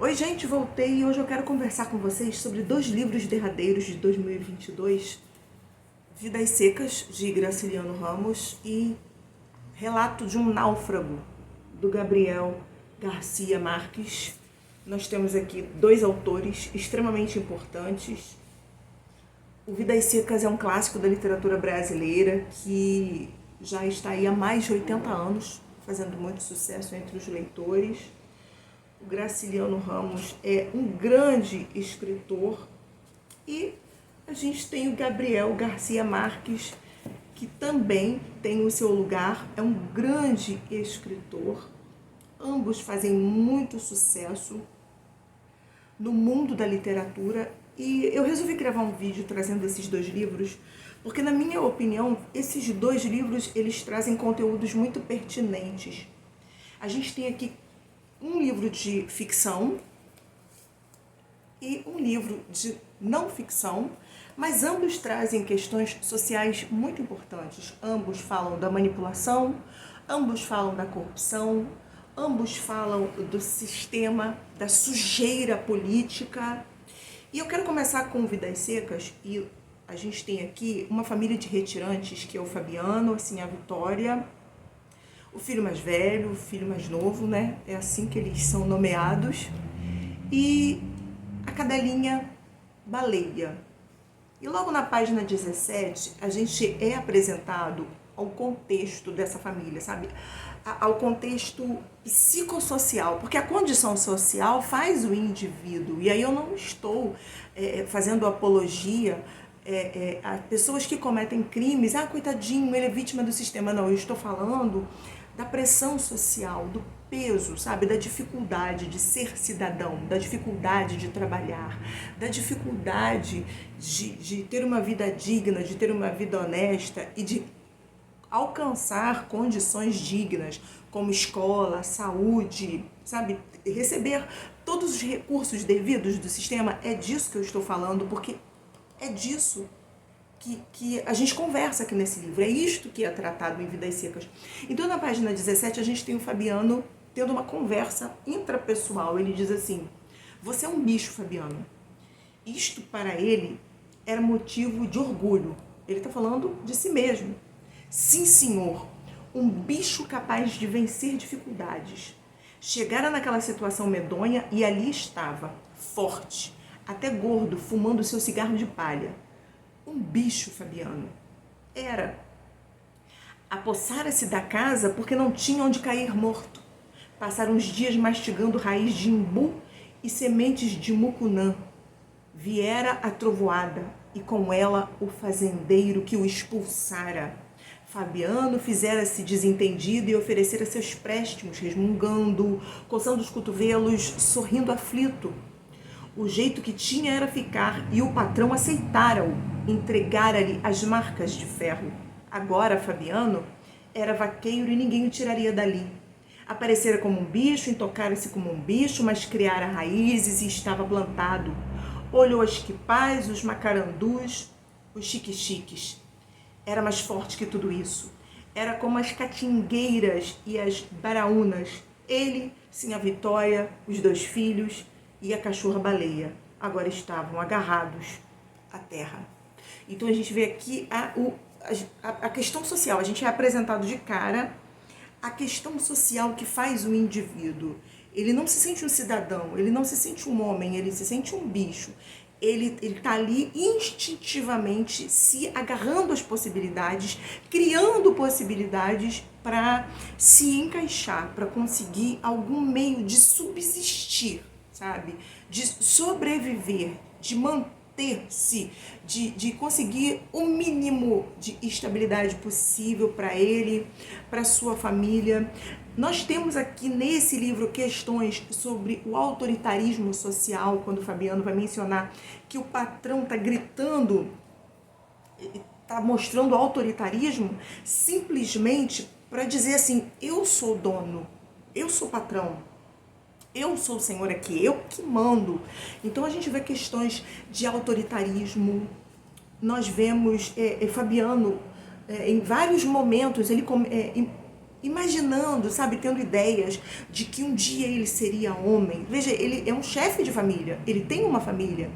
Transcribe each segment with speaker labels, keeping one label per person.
Speaker 1: Oi, gente, voltei e hoje eu quero conversar com vocês sobre dois livros derradeiros de 2022, Vidas Secas, de Graciliano Ramos, e Relato de um Náufrago, do Gabriel Garcia Marques. Nós temos aqui dois autores extremamente importantes. O Vidas Secas é um clássico da literatura brasileira que já está aí há mais de 80 anos, fazendo muito sucesso entre os leitores. O Graciliano Ramos é um grande escritor e a gente tem o Gabriel Garcia Marques, que também tem o seu lugar, é um grande escritor. Ambos fazem muito sucesso no mundo da literatura e eu resolvi gravar um vídeo trazendo esses dois livros porque, na minha opinião, esses dois livros eles trazem conteúdos muito pertinentes. A gente tem aqui um livro de ficção e um livro de não ficção, mas ambos trazem questões sociais muito importantes. Ambos falam da manipulação, ambos falam da corrupção, ambos falam do sistema, da sujeira política. E eu quero começar com Vidas Secas, e a gente tem aqui uma família de retirantes, que é o Fabiano, assim, a Vitória, o filho mais velho, o filho mais novo, né? É assim que eles são nomeados. E a cadelinha Baleia. E logo na página 17, a gente é apresentado ao contexto dessa família, sabe? Ao contexto psicossocial, porque a condição social faz o indivíduo. E aí eu não estou fazendo apologia a pessoas que cometem crimes. Ah, coitadinho, ele é vítima do sistema. Não, eu estou falando da pressão social, do peso, sabe, da dificuldade de ser cidadão, da dificuldade de trabalhar, da dificuldade de ter uma vida digna, de ter uma vida honesta e de alcançar condições dignas, como escola, saúde, sabe, receber todos os recursos devidos do sistema. É disso que eu estou falando, porque é disso que a gente conversa aqui nesse livro. É isto que é tratado em Vidas Secas. Então, na página 17, a gente tem o Fabiano tendo uma conversa intrapessoal. Ele diz assim: você é um bicho, Fabiano. Isto, para ele, era motivo de orgulho. Ele está falando de si mesmo. Sim, senhor, um bicho capaz de vencer dificuldades. Chegara naquela situação medonha e ali estava, forte, até gordo, fumando seu cigarro de palha. Um bicho, Fabiano. Era. Apossara-se da casa porque não tinha onde cair morto. Passaram uns dias mastigando raiz de imbu e sementes de mucunã. Viera a trovoada e com ela o fazendeiro que o expulsara. Fabiano fizera-se desentendido e oferecera seus préstimos, resmungando, coçando os cotovelos, sorrindo aflito. O jeito que tinha era ficar, e o patrão aceitara-o, entregara-lhe as marcas de ferro. Agora, Fabiano era vaqueiro e ninguém o tiraria dali. Aparecera como um bicho, intocara-se como um bicho, mas criara raízes e estava plantado. Olhou as quipás, os macarandus, os chique-chiques. Era mais forte que tudo isso. Era como as catingueiras e as baraúnas. Ele, sim, a Vitória, os dois filhos e a cachorra-baleia agora estavam agarrados à terra. Então a gente vê aqui a questão social. A gente é apresentado de cara a questão social que faz o indivíduo. Ele não se sente um cidadão, ele não se sente um homem, ele se sente um bicho. Ele está ali instintivamente se agarrando às possibilidades, criando possibilidades para se encaixar, para conseguir algum meio de subsistir, sabe? De sobreviver, de manter-se, de conseguir o mínimo de estabilidade possível para ele, para sua família. Nós temos aqui nesse livro questões sobre o autoritarismo social, quando o Fabiano vai mencionar que o patrão está gritando, está mostrando autoritarismo simplesmente para dizer assim: eu sou dono, eu sou patrão, eu sou o senhor aqui, eu que mando. Então a gente vê questões de autoritarismo. Nós vemos Fabiano, em vários momentos, ele imaginando, sabe, tendo ideias de que um dia ele seria homem. Veja, ele é um chefe de família, ele tem uma família,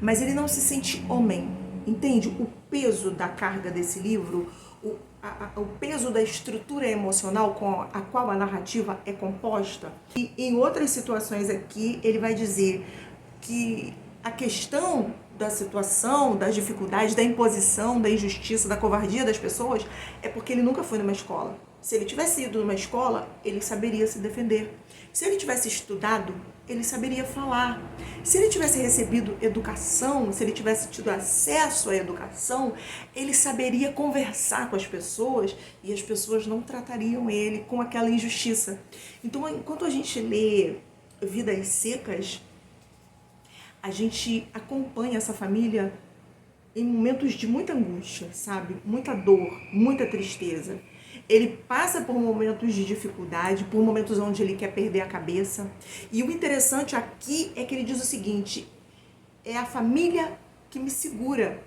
Speaker 1: mas ele não se sente homem, entende? O peso da carga desse livro, o peso da estrutura emocional com a qual a narrativa é composta. E em outras situações aqui, ele vai dizer que a questão da situação, das dificuldades, da imposição, da injustiça, da covardia das pessoas é porque ele nunca foi numa escola. Se ele tivesse ido numa escola, ele saberia se defender. Se ele tivesse estudado, ele saberia falar. Se ele tivesse recebido educação, se ele tivesse tido acesso à educação, ele saberia conversar com as pessoas e as pessoas não tratariam ele com aquela injustiça. Então, enquanto a gente lê Vidas Secas, a gente acompanha essa família em momentos de muita angústia, sabe? Muita dor, muita tristeza. Ele passa por momentos de dificuldade, por momentos onde ele quer perder a cabeça. E o interessante aqui é que ele diz o seguinte: é a família que me segura.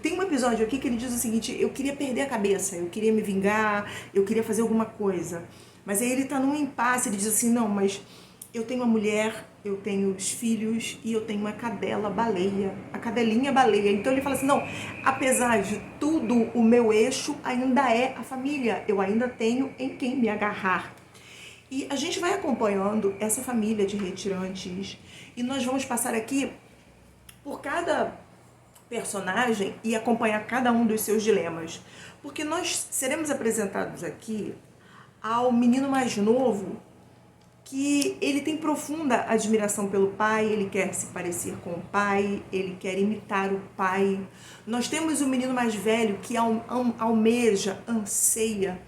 Speaker 1: Tem um episódio aqui que ele diz o seguinte: eu queria perder a cabeça, eu queria me vingar, eu queria fazer alguma coisa. Mas aí ele tá num impasse, ele diz assim: não, mas eu tenho uma mulher, eu tenho os filhos e eu tenho uma cadela baleia, a cadelinha baleia. Então ele fala assim: não, apesar de tudo, o meu eixo ainda é a família, eu ainda tenho em quem me agarrar. E a gente vai acompanhando essa família de retirantes e nós vamos passar aqui por cada personagem e acompanhar cada um dos seus dilemas. Porque nós seremos apresentados aqui ao menino mais novo, que ele tem profunda admiração pelo pai, ele quer se parecer com o pai, ele quer imitar o pai. Nós temos o menino mais velho que almeja, anseia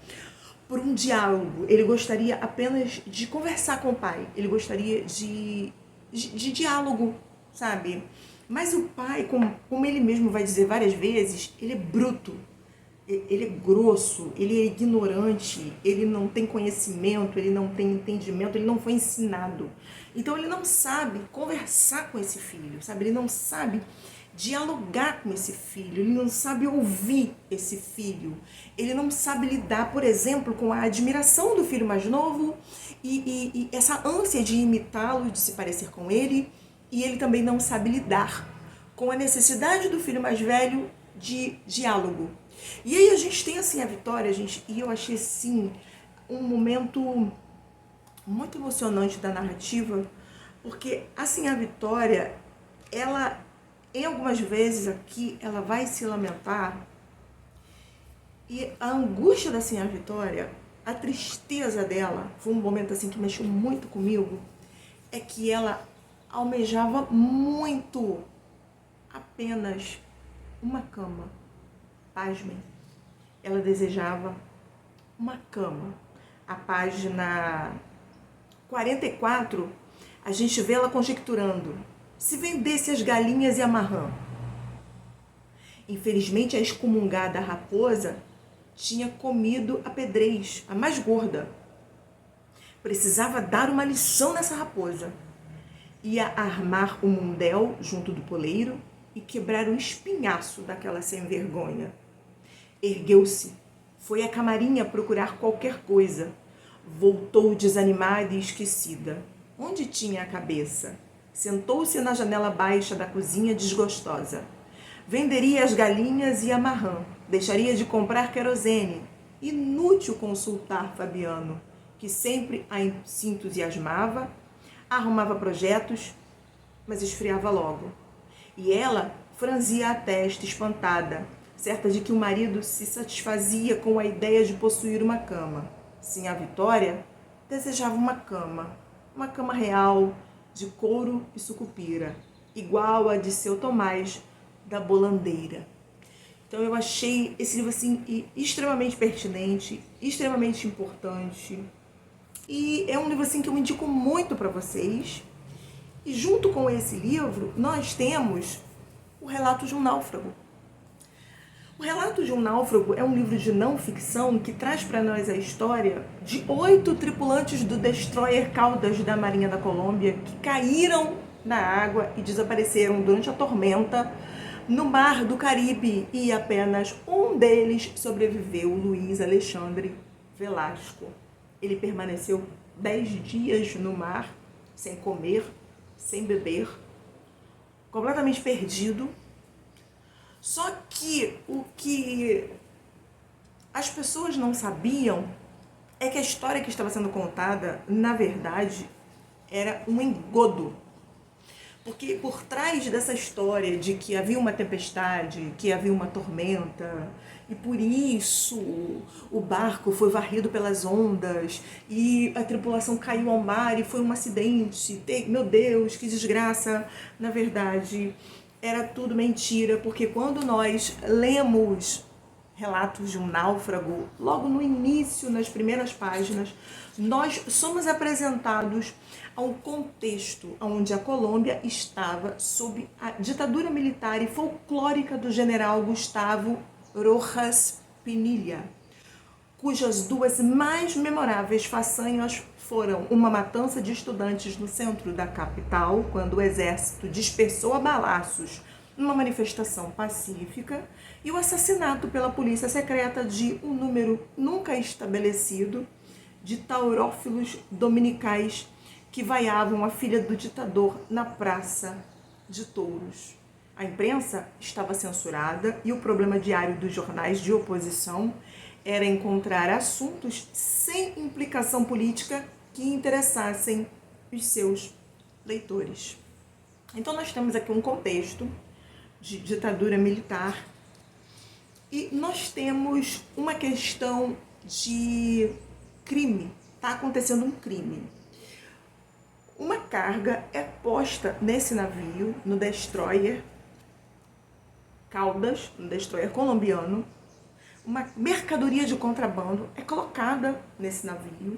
Speaker 1: por um diálogo. Ele gostaria apenas de conversar com o pai, ele gostaria de diálogo, sabe? Mas o pai, como ele mesmo vai dizer várias vezes, ele é bruto. Ele é grosso, ele é ignorante, ele não tem conhecimento, ele não tem entendimento, ele não foi ensinado. Então ele não sabe conversar com esse filho, sabe? Ele não sabe dialogar com esse filho, ele não sabe ouvir esse filho, ele não sabe lidar, por exemplo, com a admiração do filho mais novo e essa ânsia de imitá-lo, de se parecer com ele, e ele também não sabe lidar com a necessidade do filho mais velho de diálogo. E aí a gente tem assim a Vitória, gente, e eu achei assim um momento muito emocionante da narrativa, porque assim a Vitória, ela em algumas vezes aqui ela vai se lamentar e a angústia da Sinhá Vitória, a tristeza dela, foi um momento assim que mexeu muito comigo, é que ela almejava muito apenas uma cama. Pasmem, ela desejava uma cama. A página 44, a gente vê ela conjecturando: se vendesse as galinhas e a marrã. Infelizmente, a excomungada raposa tinha comido a pedrez, a mais gorda. Precisava dar uma lição nessa raposa. Ia armar o mundel junto do poleiro e quebrar um espinhaço daquela sem vergonha. Ergueu-se, foi à camarinha procurar qualquer coisa. Voltou desanimada e esquecida. Onde tinha a cabeça? Sentou-se na janela baixa da cozinha desgostosa. Venderia as galinhas e a marrã. Deixaria de comprar querosene. Inútil consultar Fabiano, que sempre se entusiasmava, arrumava projetos, mas esfriava logo. E ela franzia a testa, espantada, certa de que o marido se satisfazia com a ideia de possuir uma cama. Sim, a Vitória desejava uma cama real, de couro e sucupira, igual a de seu Tomás da Bolandeira. Então eu achei esse livro assim extremamente pertinente, extremamente importante. E é um livro assim que eu indico muito para vocês. E junto com esse livro, nós temos o Relato de um Náufrago. O Relato de um Náufrago é um livro de não ficção que traz para nós a história de 8 tripulantes do destroyer Caldas da Marinha da Colômbia que caíram na água e desapareceram durante a tormenta no mar do Caribe, e apenas um deles sobreviveu, Luiz Alexandre. Velasco, ele permaneceu 10 dias no mar, sem comer, sem beber, completamente perdido. Só que o que as pessoas não sabiam é que a história que estava sendo contada, na verdade, era um engodo. Porque por trás dessa história de que havia uma tempestade, que havia uma tormenta, e por isso o barco foi varrido pelas ondas, e a tripulação caiu ao mar e foi um acidente, meu Deus, que desgraça. Na verdade, era tudo mentira, porque quando nós lemos relatos de um náufrago, logo no início, nas primeiras páginas, nós somos apresentados a um contexto onde a Colômbia estava sob a ditadura militar e folclórica do general Gustavo Rojas Pinilla, cujas duas mais memoráveis façanhas foram uma matança de estudantes no centro da capital, quando o exército dispersou a balaços numa manifestação pacífica, e o assassinato pela polícia secreta de um número nunca estabelecido de taurófilos dominicais que vaiavam a filha do ditador na Praça de Touros. A imprensa estava censurada e o problema diário dos jornais de oposição era encontrar assuntos sem implicação política que interessassem os seus leitores. Então nós temos aqui um contexto de ditadura militar e nós temos uma questão de crime. Está acontecendo um crime. Uma carga é posta nesse navio, no destroyer Caldas, um destroyer colombiano. Uma mercadoria de contrabando é colocada nesse navio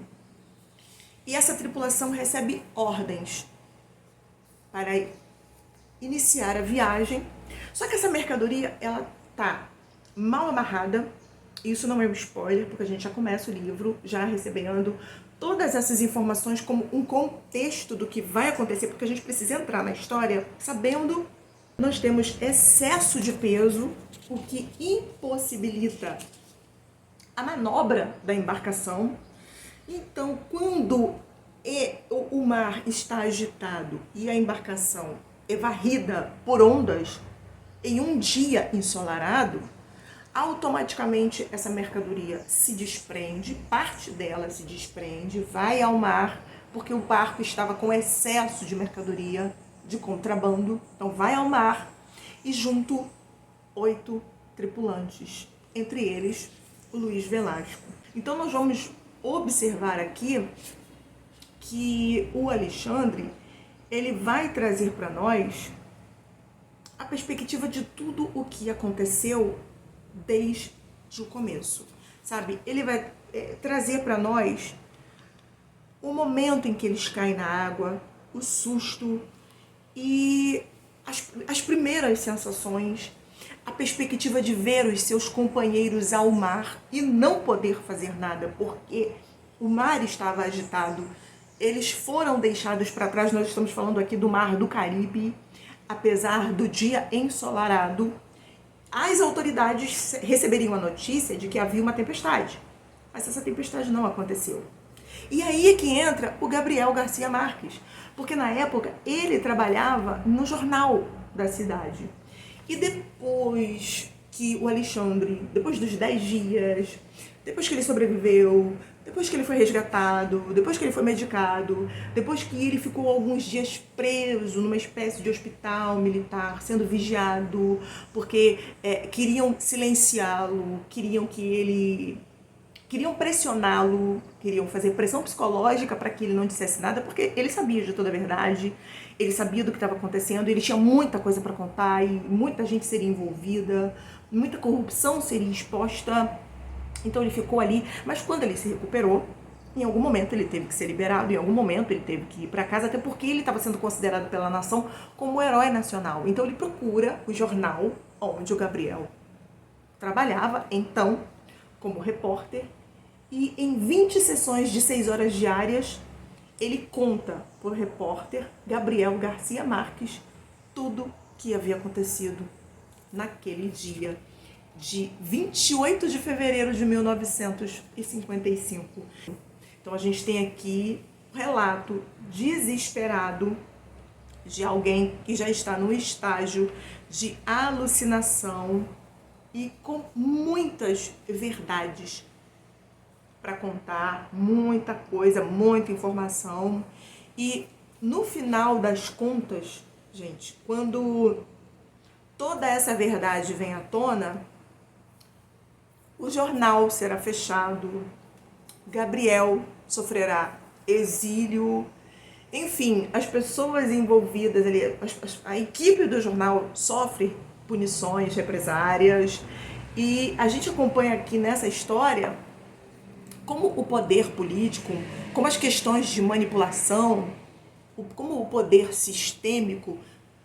Speaker 1: e essa tripulação recebe ordens para iniciar a viagem. Só que essa mercadoria, ela tá mal amarrada. Isso não é um spoiler, porque a gente já começa o livro já recebendo todas essas informações como um contexto do que vai acontecer, porque a gente precisa entrar na história sabendo que nós temos excesso de peso, o que impossibilita a manobra da embarcação. Então, quando o mar está agitado e a embarcação é varrida por ondas em um dia ensolarado, automaticamente essa mercadoria se desprende, parte dela se desprende, vai ao mar, porque o barco estava com excesso de mercadoria, de contrabando, então vai ao mar e junto 8 tripulantes, entre eles o Luiz Velasco. Então nós vamos observar aqui que o Alexandre, ele vai trazer para nós a perspectiva de tudo o que aconteceu desde o começo, sabe? Ele vai trazer para nós o momento em que eles caem na água, o susto e as primeiras sensações, a perspectiva de ver os seus companheiros ao mar e não poder fazer nada porque o mar estava agitado. Eles foram deixados para trás. Nós estamos falando aqui do Mar do Caribe, apesar do dia ensolarado. As autoridades receberiam a notícia de que havia uma tempestade, mas essa tempestade não aconteceu. E aí é que entra o Gabriel Garcia Marques, porque na época ele trabalhava no jornal da cidade. E depois que o Alexandre, depois dos 10 dias, depois que ele sobreviveu, depois que ele foi resgatado, depois que ele foi medicado, depois que ele ficou alguns dias preso numa espécie de hospital militar, sendo vigiado, porque queriam silenciá-lo, queriam pressioná-lo, queriam fazer pressão psicológica para que ele não dissesse nada, porque ele sabia de toda a verdade, ele sabia do que estava acontecendo, ele tinha muita coisa para contar e muita gente seria envolvida, muita corrupção seria exposta. Então ele ficou ali, mas quando ele se recuperou, em algum momento ele teve que ser liberado, em algum momento ele teve que ir para casa, até porque ele estava sendo considerado pela nação como herói nacional. Então ele procura o jornal onde o Gabriel trabalhava, então, como repórter, e em 20 sessões de 6 horas diárias, ele conta para o repórter Gabriel Garcia Marques tudo que havia acontecido naquele dia. de 28 de fevereiro de 1955. Então a gente tem aqui um relato desesperado de alguém que já está no estágio de alucinação e com muitas verdades para contar, muita coisa, muita informação. E no final das contas, gente, quando toda essa verdade vem à tona, o jornal será fechado, Gabriel sofrerá exílio, enfim, as pessoas envolvidas ali, a equipe do jornal sofre punições, represárias, e a gente acompanha aqui nessa história como o poder político, como as questões de manipulação, como o poder sistêmico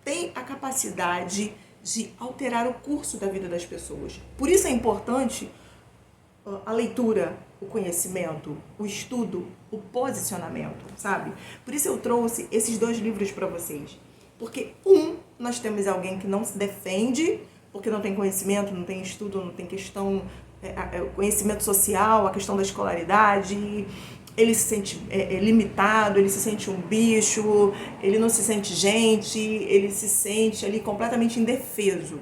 Speaker 1: tem a capacidade de alterar o curso da vida das pessoas. Por isso é importante a leitura, o conhecimento, o estudo, o posicionamento, sabe? Por isso eu trouxe esses 2 livros para vocês. Porque, nós temos alguém que não se defende, porque não tem conhecimento, não tem estudo, não tem questão, conhecimento social, a questão da escolaridade, ele se sente limitado, ele se sente um bicho, ele não se sente gente, ele se sente ali completamente indefeso.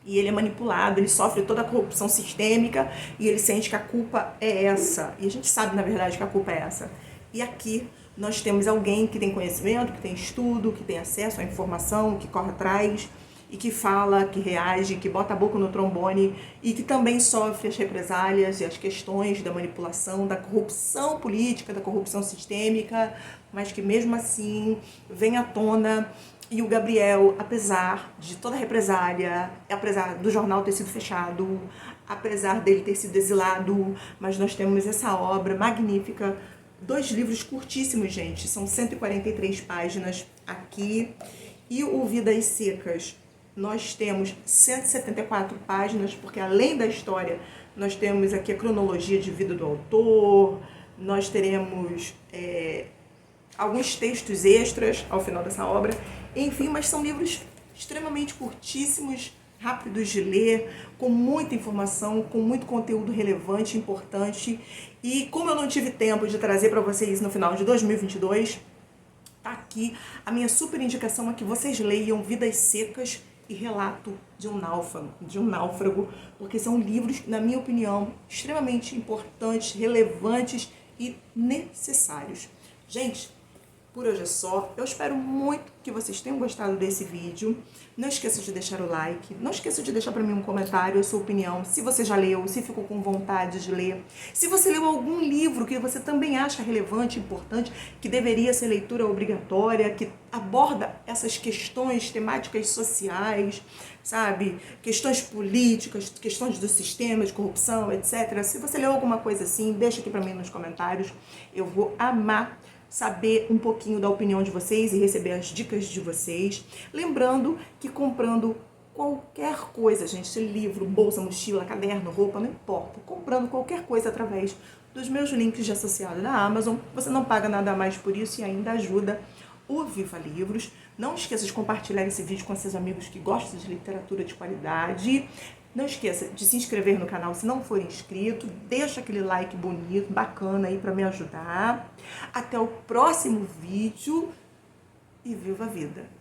Speaker 1: E ele é manipulado, ele sofre toda a corrupção sistêmica e ele sente que a culpa é essa. E a gente sabe, na verdade, que a culpa é essa. E aqui nós temos alguém que tem conhecimento, que tem estudo, que tem acesso à informação, que corre atrás e que fala, que reage, que bota a boca no trombone e que também sofre as represálias e as questões da manipulação, da corrupção política, da corrupção sistêmica, mas que mesmo assim vem à tona. E o Gabriel, apesar de toda a represália, apesar do jornal ter sido fechado, apesar dele ter sido exilado, mas nós temos essa obra magnífica, 2 livros curtíssimos, gente, são 143 páginas aqui. E o Vidas Secas, nós temos 174 páginas, porque além da história, nós temos aqui a cronologia de vida do autor, nós teremos alguns textos extras ao final dessa obra, enfim, mas são livros extremamente curtíssimos, rápidos de ler, com muita informação, com muito conteúdo relevante, importante. E como eu não tive tempo de trazer para vocês no final de 2022, tá aqui a minha super indicação é que vocês leiam Vidas Secas e Relato de um Náufrago, porque são livros, na minha opinião, extremamente importantes, relevantes e necessários. Gente, por hoje é só. Eu espero muito que vocês tenham gostado desse vídeo. Não esqueça de deixar o like. Não esqueça de deixar para mim um comentário, a sua opinião. Se você já leu, se ficou com vontade de ler. Se você leu algum livro que você também acha relevante, importante, que deveria ser leitura obrigatória, que aborda essas questões temáticas sociais, sabe? Questões políticas, questões do sistema de corrupção, etc. Se você leu alguma coisa assim, deixa aqui para mim nos comentários. Eu vou amar saber um pouquinho da opinião de vocês e receber as dicas de vocês. Lembrando que comprando qualquer coisa, gente, livro, bolsa, mochila, caderno, roupa, não importa, comprando qualquer coisa através dos meus links de associado da Amazon, você não paga nada a mais por isso e ainda ajuda o Viva Livros. Não esqueça de compartilhar esse vídeo com seus amigos que gostam de literatura de qualidade. Não esqueça de se inscrever no canal se não for inscrito. Deixa aquele like bonito, bacana aí para me ajudar. Até o próximo vídeo e viva a vida!